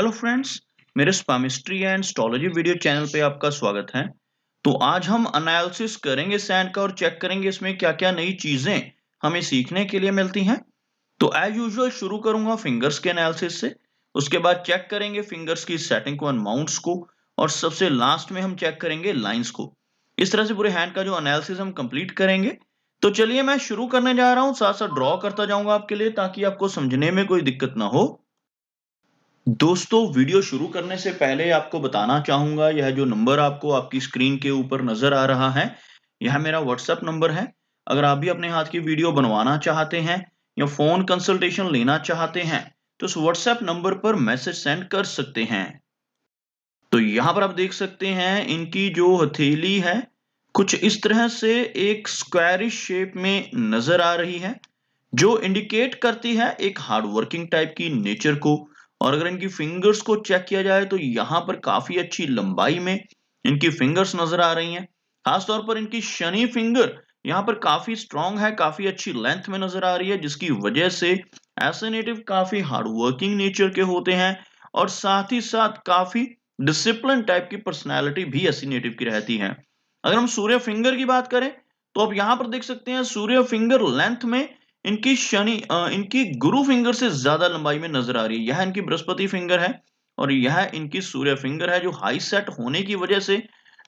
Hello friends, मेरे स्पामिस्ट्री and astrology video channel पे आपका स्वागत है। तो आज हम एनालिसिस करेंगे सैंड का और चेक करेंगे इसमें क्या-क्या नई चीजें हमें सीखने के लिए मिलती हैं। तो एज यूजुअल शुरू करूंगा फिंगर्स के एनालिसिस से। उसके बाद चेक करेंगे फिंगर्स की सेटिंग को एंड माउंट्स को, और सबसे लास्ट में हम चेक करेंगे लाइंस को। इस तरह से पूरे हैंड का जो एनालिसिस हम कंप्लीट करेंगे। तो चलिए मैं शुरू करने जा रहा हूँ, साथ साथ ड्रॉ करता जाऊंगा आपके लिए ताकि आपको समझने में कोई दिक्कत ना हो। दोस्तों, वीडियो शुरू करने से पहले आपको बताना चाहूंगा, यह जो नंबर आपको आपकी स्क्रीन के ऊपर नजर आ रहा है, यह मेरा व्हाट्सएप नंबर है। अगर आप भी अपने हाथ की वीडियो बनवाना चाहते हैं या फोन कंसल्टेशन लेना चाहते हैं तो उस व्हाट्सएप नंबर पर मैसेज सेंड कर सकते हैं। तो यहाँ पर आप देख सकते हैं इनकी जो हथेली है कुछ इस तरह से एक स्क्वायरिश शेप में नजर आ रही है, जो इंडिकेट करती है एक हार्ड वर्किंग टाइप की नेचर को। और अगर इनकी फिंगर्स को चेक किया जाए तो यहाँ पर काफी अच्छी लंबाई में इनकी फिंगर्स नजर आ रही हैं। खासतौर पर इनकी शनि फिंगर यहाँ पर काफी स्ट्रांग है, काफी अच्छी लेंथ में नजर आ रही है, जिसकी वजह से ऐसे नेटिव काफी हार्ड वर्किंग नेचर के होते हैं और साथ ही साथ काफी डिसिप्लिन टाइप की पर्सनैलिटी भी ऐसी नेटिव की रहती है। अगर हम सूर्य फिंगर की बात करें तो आप यहाँ पर देख सकते हैं सूर्य फिंगर लेंथ में इनकी गुरु फिंगर से ज्यादा लंबाई में नजर आ रही है। यह इनकी बृहस्पति फिंगर है और यह इनकी सूर्य फिंगर है, जो हाई सेट होने की वजह से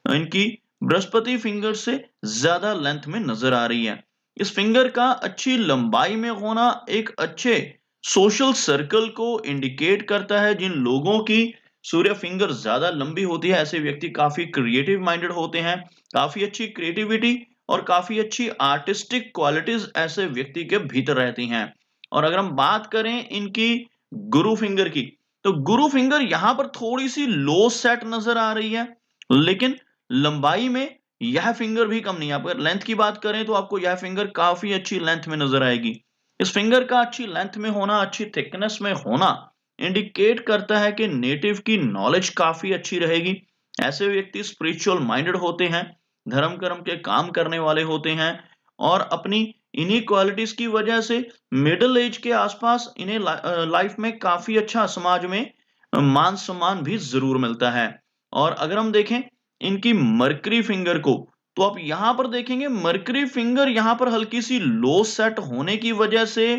इनकी बृहस्पति फिंगर से ज्यादा लेंथ में नजर आ रही है। इस फिंगर का अच्छी लंबाई में होना एक अच्छे सोशल सर्कल को इंडिकेट करता है। जिन लोगों की सूर्य फिंगर ज्यादा लंबी होती है, ऐसे व्यक्ति काफी क्रिएटिव माइंडेड होते हैं, काफी अच्छी क्रिएटिविटी और काफी अच्छी आर्टिस्टिक क्वालिटीज ऐसे व्यक्ति के भीतर रहती हैं। और अगर हम बात करें इनकी गुरु फिंगर की, तो गुरु फिंगर यहां पर थोड़ी सी लो सेट नजर आ रही है, लेकिन लंबाई में यह फिंगर भी कम नहीं है। अगर लेंथ की बात करें तो आपको यह फिंगर काफी अच्छी लेंथ में नजर आएगी। इस फिंगर का अच्छी लेंथ में होना, अच्छी थिकनेस में होना इंडिकेट करता है कि नेटिव की नॉलेज काफी अच्छी रहेगी। ऐसे व्यक्ति स्पिरिचुअल माइंडेड होते हैं, धर्म कर्म के काम करने वाले होते हैं और अपनी इन्हीं क्वालिटीज की वजह से मिडिल एज के आसपास इन्हें लाइफ में काफी अच्छा समाज में मान सम्मान भी जरूर मिलता है। और अगर हम देखें इनकी मरकरी फिंगर को, तो आप यहां पर देखेंगे मरकरी फिंगर यहां पर हल्की सी लो सेट होने की वजह से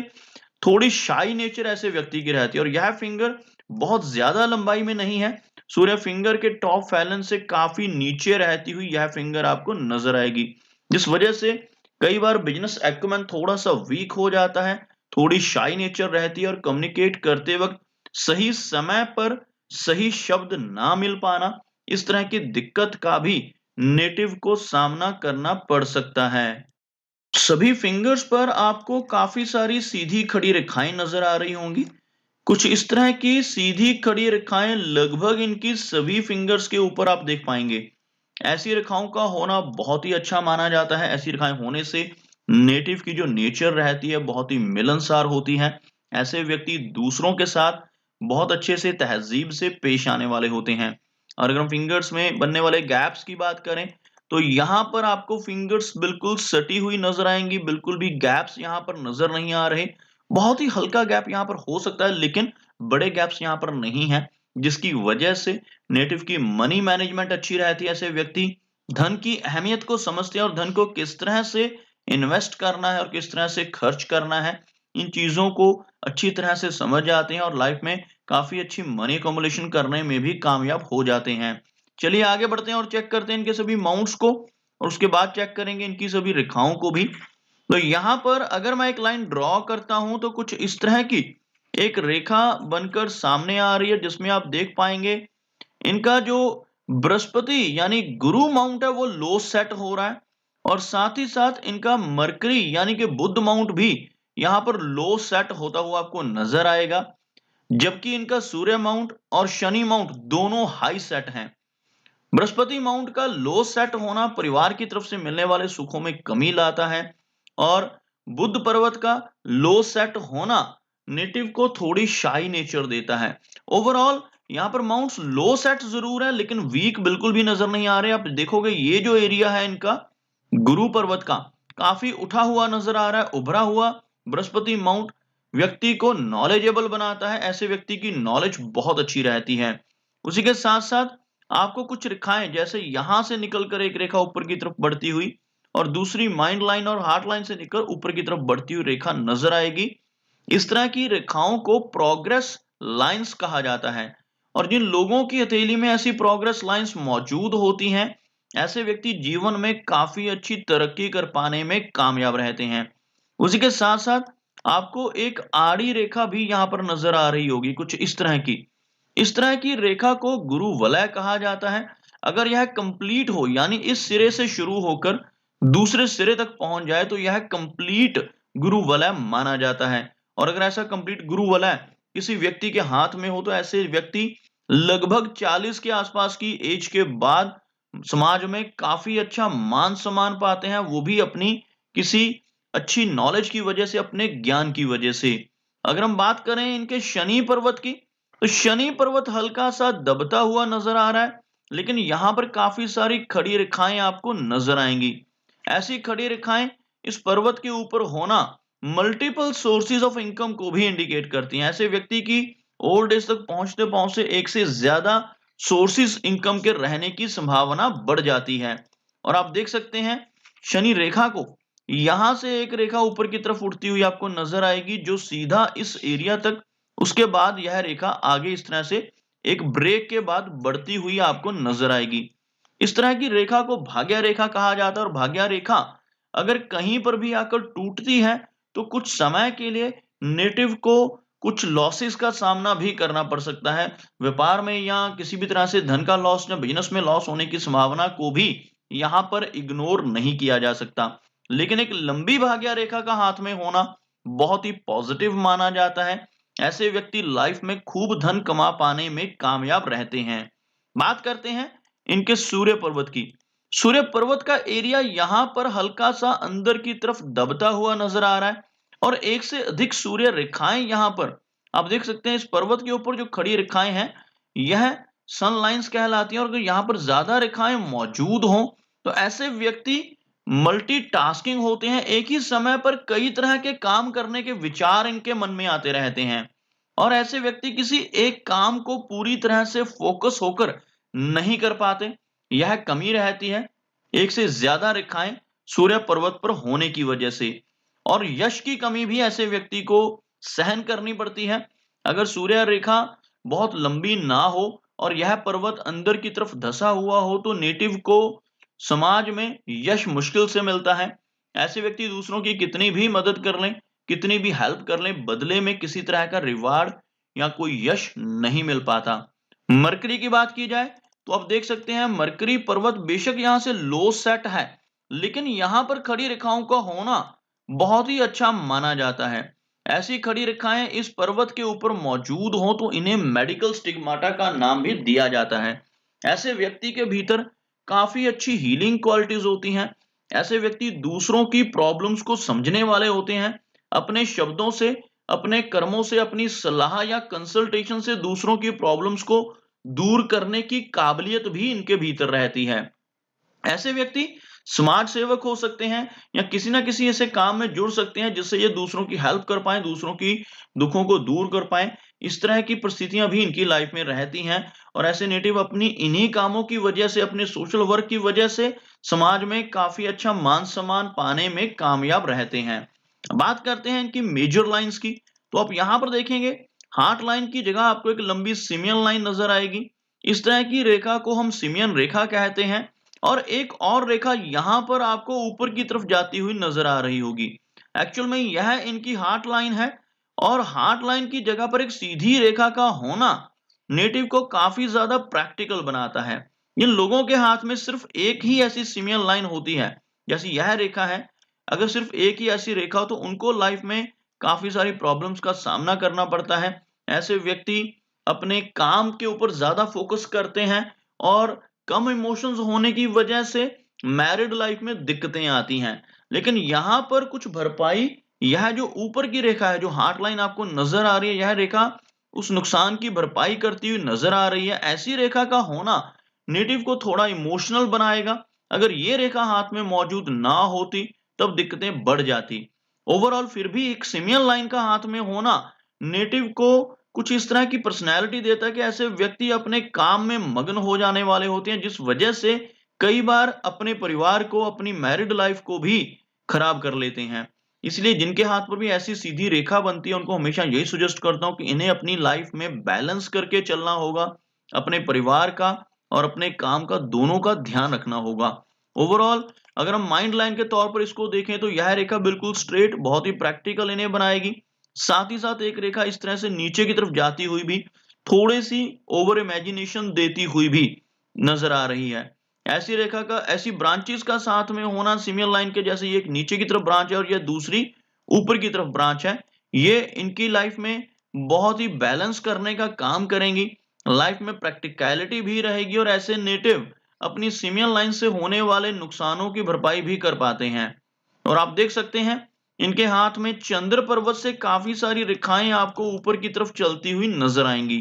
थोड़ी शाई नेचर ऐसे व्यक्ति की रहती है। और यह फिंगर बहुत ज्यादा लंबाई में नहीं है, सूर्य फिंगर के टॉप फैलन से काफी नीचे रहती हुई यह फिंगर आपको नजर आएगी, जिस वजह से कई बार बिजनेस एक्युमेन थोड़ा सा वीक हो जाता है, थोड़ी शाई नेचर रहती है और कम्युनिकेट करते वक्त सही समय पर सही शब्द ना मिल पाना, इस तरह की दिक्कत का भी नेटिव को सामना करना पड़ सकता है। सभी फिंगर्स पर आपको काफी सारी सीधी खड़ी रेखाएं नजर आ रही होंगी। कुछ इस तरह की सीधी खड़ी रेखाएं लगभग इनकी सभी फिंगर्स के ऊपर आप देख पाएंगे। ऐसी रेखाओं का होना बहुत ही अच्छा माना जाता है। ऐसी रेखाएं होने से नेटिव की जो नेचर रहती है बहुत ही मिलनसार होती है। ऐसे व्यक्ति दूसरों के साथ बहुत अच्छे से तहजीब से पेश आने वाले होते हैं। और अगर हम फिंगर्स में बनने वाले गैप्स की बात करें तो यहाँ पर आपको फिंगर्स बिल्कुल सटी हुई नजर आएंगी, बिल्कुल भी गैप्स यहाँ पर नजर नहीं आ रहे। बहुत ही हल्का गैप यहाँ पर हो सकता है, लेकिन बड़े गैप्स यहाँ पर नहीं है, जिसकी वजह से नेटिव की मनी मैनेजमेंट अच्छी रहती है। ऐसे व्यक्ति धन की अहमियत को समझते हैं और धन को किस तरह से इन्वेस्ट करना है और किस तरह से खर्च करना है, इन चीजों को अच्छी तरह से समझ जाते हैं और लाइफ में काफी अच्छी मनी अकोमोडेशन करने में भी कामयाब हो जाते हैं। चलिए आगे बढ़ते हैं और चेक करते हैं इनके सभी माउंट्स को, और उसके बाद चेक करेंगे इनकी सभी रेखाओं को भी। तो यहाँ पर अगर मैं एक लाइन ड्रॉ करता हूं तो कुछ इस तरह की एक रेखा बनकर सामने आ रही है, जिसमें आप देख पाएंगे इनका जो बृहस्पति यानी गुरु माउंट है वो लो सेट हो रहा है, और साथ ही साथ इनका मरकरी यानी कि बुध माउंट भी यहाँ पर लो सेट होता हुआ आपको नजर आएगा। जबकि इनका सूर्य माउंट और शनि माउंट दोनों हाई सेट हैं। बृहस्पति माउंट का लो सेट होना परिवार की तरफ से मिलने वाले सुखों में कमी लाता है, और बुध पर्वत का लो सेट होना नेटिव को थोड़ी शाई नेचर देता है। ओवरऑल यहाँ पर माउंट्स लो सेट जरूर है, लेकिन वीक बिल्कुल भी नजर नहीं आ रहे। आप देखोगे ये जो एरिया है इनका गुरु पर्वत का काफी उठा हुआ नजर आ रहा है, उभरा हुआ बृहस्पति माउंट व्यक्ति को नॉलेजेबल बनाता है, ऐसे व्यक्ति की नॉलेज बहुत अच्छी रहती है। उसी के साथ-साथ आपको कुछ रेखाएँ जैसे यहाँ से निकलकर एक रेखा ऊपर की तरफ बढ़ती हुई और दूसरी माइंड लाइन और हार्ट लाइन से निकल ऊपर की तरफ बढ़ती हुई रेखा नज़र आएगी। इस तरह की रेखाओं को प्रोग्रेस लाइन्स कहा जाता है और जिन लोगों की हथेली में ऐसी प्रोग्रेस लाइन्स मौजूद होती हैं, ऐसे व्यक्ति जीवन में काफ़ी अच्छी तरक्की कर पाने में कामयाब रहते हैं। उसी के साथ-साथ आपको एक आड़ी रेखा भी यहाँ पर नज़र आ रही होगी, कुछ इस तरह की। इस तरह की रेखा को गुरु वलय कहा जाता है। अगर यह कंप्लीट हो यानी इस सिरे से शुरू होकर दूसरे सिरे तक पहुँच जाए तो यह कंप्लीट गुरु वलय माना जाता है। और अगर ऐसा कंप्लीट गुरु वलय किसी व्यक्ति के हाथ में हो तो ऐसे व्यक्ति लगभग 40 के आसपास की एज के बाद समाज में काफ़ी अच्छा मान-सम्मान पाते हैं, वो भी अपनी किसी अच्छी नॉलेज की वजह से, अपने ज्ञान की वजह से। अगर हम बात करें इनके शनि पर्वत की, तो शनि पर्वत हल्का-सा दबता हुआ नज़र आ रहा है, लेकिन यहाँ पर काफ़ी सारी खड़ी रेखाएँ आपको नज़र आएँगी। ऐसी खड़ी रेखाएँ इस पर्वत के ऊपर होना मल्टीपल सोर्सेज़ ऑफ इनकम को भी इंडिकेट करती हैं। ऐसे व्यक्ति की ओल्ड एज तक पहुँचते-पहुँचते एक से ज़्यादा सोर्सेज़ इनकम के रहने की संभावना बढ़ जाती है। और आप देख सकते हैं शनि रेखा को यहाँ से एक रेखा ऊपर की तरफ उठती हुई आपको नज़र आएगी जो सीधा इस एरिया तक, उसके बाद यह रेखा आगे इस तरह से एक ब्रेक के बाद बढ़ती हुई आपको नज़र आएगी। इस तरह की रेखा को भाग्य रेखा कहा जाता है और भाग्य रेखा अगर कहीं पर भी आकर टूटती है, तो कुछ समय के लिए नेटिव को कुछ लॉसेस का सामना भी करना पड़ सकता है। व्यापार में या किसी भी तरह से धन का लॉस या बिज़नेस में लॉस होने की संभावना को भी यहाँ पर इग्नोर नहीं किया जा सकता। लेकिन एक लंबी भाग्य रेखा का हाथ में होना बहुत ही पॉजिटिव माना जाता है। ऐसे व्यक्ति लाइफ में खूब धन कमा पाने में कामयाब रहते हैं। बात करते हैं इनके सूर्य पर्वत की। सूर्य पर्वत का एरिया यहाँ पर हल्का सा अंदर की तरफ दबता हुआ नजर आ रहा है और एक से अधिक सूर्य रेखाएं यहाँ पर आप देख सकते हैं। इस पर्वत के ऊपर जो खड़ी रेखाएं हैं यह सन लाइन्स कहलाती हैं और अगर यहाँ पर ज्यादा रेखाएं मौजूद हों तो ऐसे व्यक्ति मल्टीटास्किंग होते हैं। एक ही समय पर कई तरह के काम करने के विचार इनके मन में आते रहते हैं और ऐसे व्यक्ति किसी एक काम को पूरी तरह से फोकस होकर नहीं कर पाते। यह कमी रहती है एक से ज्यादा रेखाएं सूर्य पर्वत पर होने की वजह से। और यश की कमी भी ऐसे व्यक्ति को सहन करनी पड़ती है। अगर सूर्य रेखा बहुत लंबी ना हो और यह पर्वत अंदर की तरफ धसा हुआ हो तो नेटिव को समाज में यश मुश्किल से मिलता है। ऐसे व्यक्ति दूसरों की कितनी भी मदद कर लें, कितनी भी हेल्प कर लें, बदले में किसी तरह का रिवार्ड या कोई यश नहीं मिल पाता। मरकरी की बात की जाए तो आप देख सकते हैं मरकरी पर्वत बेशक यहाँ से लो सेट है, लेकिन यहाँ पर खड़ी रेखाओं का होना बहुत ही अच्छा माना जाता है। ऐसी खड़ी रेखाएं इस पर्वत के ऊपर मौजूद हो तो इन्हें मेडिकल स्टिग्माटा का नाम भी दिया जाता है। ऐसे व्यक्ति के भीतर काफी अच्छी हीलिंग क्वालिटीज होती हैं। ऐसे व्यक्ति दूसरों की प्रॉब्लम्स को समझने वाले होते हैं। अपने शब्दों से, अपने कर्मों से, अपनी सलाह या कंसल्टेशन से दूसरों की प्रॉब्लम्स को दूर करने की काबिलियत भी इनके भीतर रहती है। ऐसे व्यक्ति समाज सेवक हो सकते हैं या किसी ना किसी ऐसे काम में जुड़ सकते हैं जिससे ये दूसरों की हेल्प कर पाए, दूसरों की दुखों को दूर कर पाए। इस तरह की परिस्थितियां भी इनकी लाइफ में रहती हैं और ऐसे नेटिव अपनी इन्हीं कामों की वजह से, अपने सोशल वर्क की वजह से समाज में काफी अच्छा मान सम्मान पाने में कामयाब रहते हैं। बात करते हैं इनकी मेजर लाइंस की, तो आप यहाँ पर देखेंगे हार्ट लाइन की जगह आपको एक लंबी सिमियन लाइन नजर आएगी। इस तरह की रेखा को हम सिमियन रेखा कहते हैं और एक और रेखा यहाँ पर आपको ऊपर की तरफ जाती हुई नजर आ रही होगी। एक्चुअल में यह इनकी हार्ट लाइन है और हार्ट लाइन की जगह पर एक सीधी रेखा का होना नेटिव को काफी ज्यादा प्रैक्टिकल बनाता है। इन लोगों के हाथ में सिर्फ एक ही ऐसी सिमियन लाइन होती है, जैसे यह रेखा है। अगर सिर्फ एक ही ऐसी रेखा हो तो उनको लाइफ में काफी सारी प्रॉब्लम्स का सामना करना पड़ता है। ऐसे व्यक्ति अपने काम के ऊपर ज्यादा फोकस करते हैं और कम इमोशंस होने की वजह से मैरिड लाइफ में दिक्कतें आती हैं। लेकिन यहाँ पर कुछ भरपाई, यह जो ऊपर की रेखा है, जो हार्ट लाइन आपको नजर आ रही है, यह रेखा उस नुकसान की भरपाई करती हुई नजर आ रही है। ऐसी रेखा का होना नेटिव को थोड़ा इमोशनल बनाएगा। अगर ये रेखा हाथ में मौजूद ना होती तब दिक्कतें बढ़ जाती। ओवरऑल फिर भी एक सिमियन लाइन का हाथ में होना नेटिव को कुछ इस तरह की पर्सनैलिटी देता है कि ऐसे व्यक्ति अपने काम में मग्न हो जाने वाले होते हैं, जिस वजह से कई बार अपने परिवार को, अपनी मैरिड लाइफ को भी खराब कर लेते हैं। इसलिए जिनके हाथ पर भी ऐसी सीधी रेखा बनती है, उनको हमेशा यही सजेस्ट करता हूँ कि इन्हें अपनी लाइफ में बैलेंस करके चलना होगा। अपने परिवार का और अपने काम का, दोनों का ध्यान रखना होगा। ओवरऑल अगर हम माइंड लाइन के तौर पर इसको देखें तो यह रेखा बिल्कुल स्ट्रेट, बहुत ही प्रैक्टिकल इन्हें बनाएगी। साथ ही साथ एक रेखा इस तरह से नीचे की तरफ जाती हुई भी थोड़ी सी ओवर इमेजिनेशन देती हुई भी नजर आ रही है। ऐसी रेखा का, ऐसी ब्रांचेस का साथ में होना सिमिलर लाइन के, जैसे ये एक नीचे की तरफ ब्रांच है और ये दूसरी ऊपर की तरफ ब्रांच है, ये इनकी लाइफ में बहुत ही बैलेंस करने का काम करेंगी। लाइफ में प्रैक्टिकलिटी भी रहेगी और ऐसे नेटिव अपनी सिमिलर लाइन से होने वाले नुकसानों की भरपाई भी कर पाते हैं। और आप देख सकते हैं इनके हाथ में चंद्र पर्वत से काफी सारी रेखाएं आपको ऊपर की तरफ चलती हुई नजर आएंगी।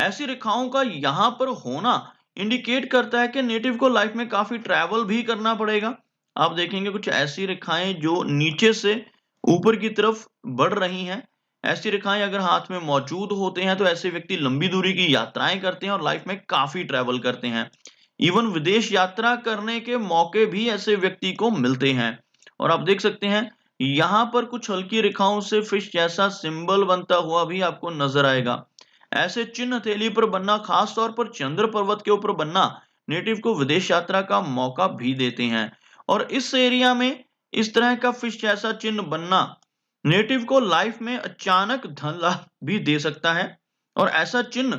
ऐसी रेखाओं का यहां पर होना इंडिकेट करता है कि नेटिव को लाइफ में काफी ट्रैवल भी करना पड़ेगा। आप देखेंगे कुछ ऐसी रेखाएं जो नीचे से ऊपर की तरफ बढ़ रही हैं। ऐसी रेखाएं अगर हाथ में मौजूद होते हैं तो ऐसे व्यक्ति लंबी दूरी की यात्राएं करते हैं और लाइफ में काफी ट्रैवल करते हैं। इवन विदेश यात्रा करने के मौके भी ऐसे व्यक्ति को मिलते हैं। और आप देख सकते हैं यहाँ पर कुछ हल्की रेखाओं से फिश जैसा सिंबल बनता हुआ भी आपको नजर आएगा। ऐसे चिन्ह हथेली पर बनना, खास तौर पर चंद्र पर्वत के ऊपर बनना, नेटिव को विदेश यात्रा का मौका भी देते हैं। और इस एरिया में इस तरह का फिश जैसा चिन्ह बनना नेटिव को लाइफ में अचानक धन लाभ भी दे सकता है। और ऐसा चिन्ह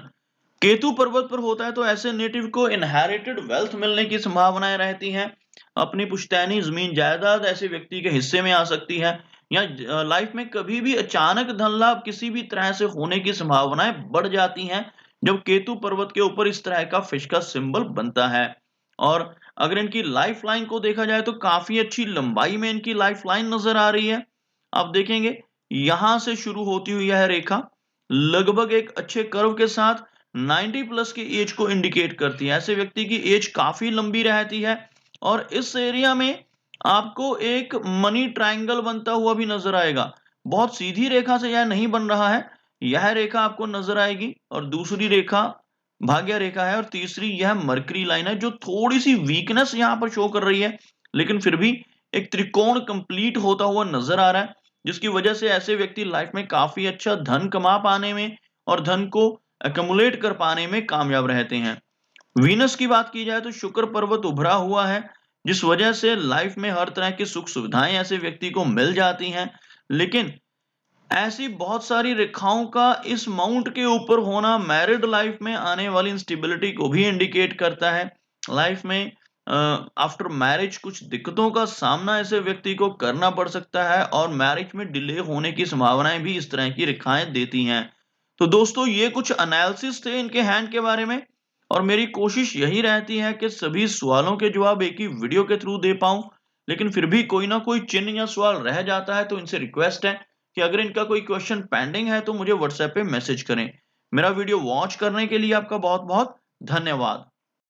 केतु पर्वत पर होता है तो ऐसे नेटिव को इनहेरिटेड वेल्थ मिलने की संभावनाएं रहती हैं। अपनी पुश्तैनी जमीन जायदाद ऐसे व्यक्ति के हिस्से में आ सकती है, या लाइफ में कभी भी अचानक धन लाभ किसी भी तरह से होने की संभावनाएं बढ़ जाती हैं जब केतु पर्वत के ऊपर इस तरह का फिश का सिंबल बनता है। और अगर इनकी लाइफ लाइन को देखा जाए तो काफी अच्छी लंबाई में इनकी लाइफ लाइन नजर आ रही है। आप देखेंगे यहां से शुरू होती हुई यह रेखा लगभग एक अच्छे कर्व के साथ 90 प्लस की एज को इंडिकेट करती है। ऐसे व्यक्ति की एज काफी लंबी रहती है और इस एरिया में आपको एक मनी ट्रायंगल बनता हुआ भी नजर आएगा। बहुत सीधी रेखा से यह नहीं बन रहा है, यह रेखा आपको नजर आएगी और दूसरी रेखा भाग्य रेखा है और तीसरी यह मरकरी लाइन है, जो थोड़ी सी वीकनेस यहाँ पर शो कर रही है, लेकिन फिर भी एक त्रिकोण कंप्लीट होता हुआ नजर आ रहा है, जिसकी वजह से ऐसे व्यक्ति लाइफ में काफी अच्छा धन कमा पाने में और धन को एक्युमुलेट कर पाने में कामयाब रहते हैं। वीनस की बात की जाए तो शुक्र पर्वत उभरा हुआ है, जिस वजह से लाइफ में हर तरह की सुख सुविधाएं ऐसे व्यक्ति को मिल जाती हैं। लेकिन ऐसी बहुत सारी रेखाओं का इस माउंट के ऊपर होना मैरिड लाइफ में आने वाली इंस्टेबिलिटी को भी इंडिकेट करता है। लाइफ में आफ्टर मैरिज कुछ दिक्कतों का सामना ऐसे व्यक्ति को करना पड़ सकता है और मैरिज में डिले होने की संभावनाएं भी इस तरह की रेखाएं देती हैं। तो दोस्तों ये कुछ एनालिसिस थे इनके हैंड के बारे में, और मेरी कोशिश यही रहती है कि सभी सवालों के जवाब एक ही वीडियो के थ्रू दे पाऊं। लेकिन फिर भी कोई ना कोई चिन्ह या सवाल रह जाता है, तो इनसे रिक्वेस्ट है कि अगर इनका कोई क्वेश्चन पेंडिंग है तो मुझे व्हाट्सएप पे मैसेज करें। मेरा वीडियो वॉच करने के लिए आपका बहुत बहुत धन्यवाद।